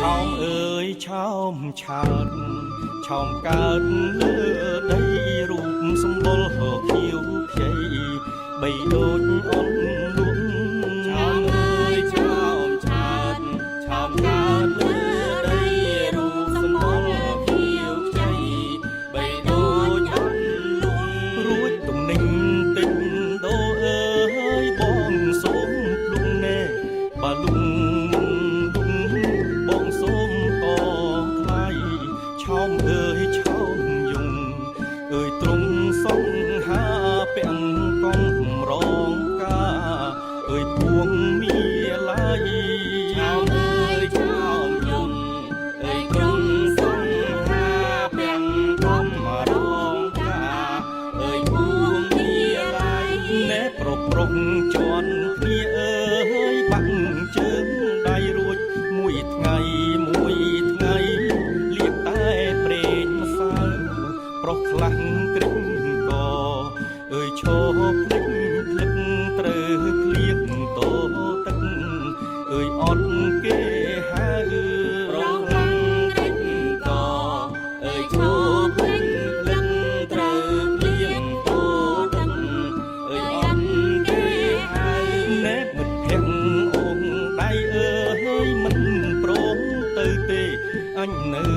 ឆោមអើយឆោមឆើតឆោមកើតលើដីរូបសម្បុរខៀវខ្ចីបីដូចអន់លួងឆោមអើយឆោមឆើតឆោមកើតលើដីរូបសម្បុរខៀវខ្ចីបីដូចអន់លួងរួចទំនិញទិញដូរអើយបងសូមភ្លុងណែបើលុងបងសូមតថ្លៃឆោមអើយឆោមយំអើយទ្រង់សង្ហាពាំងកំរងកាអើយពួងមាឡាយឆោមអើយឆោមយំអើយទ្រង់សង្ហាពាំងកំរងកាអើយពួងមាឡាយណែប្រុសជន់គ្នាអើយបាក់ជើងដៃរួចមួយថ្ងៃលៀបតែប្រេងម្សៅប្រុសខ្លាំងក្រឹងកអើយឈរភ្លេចភ្លឹកត្រូវក្លៀកតទឹកអើយអត់គេហៅប្រុសខ្លាំងក្រឹងកអើយឈរភ្លេចភ្លឹកត្រូវក្លៀកតទឹកអើយអត់គេហៅណែមិត្តភក្តិអូនដៃអើយមិនព្រមទៅទេអញនៅ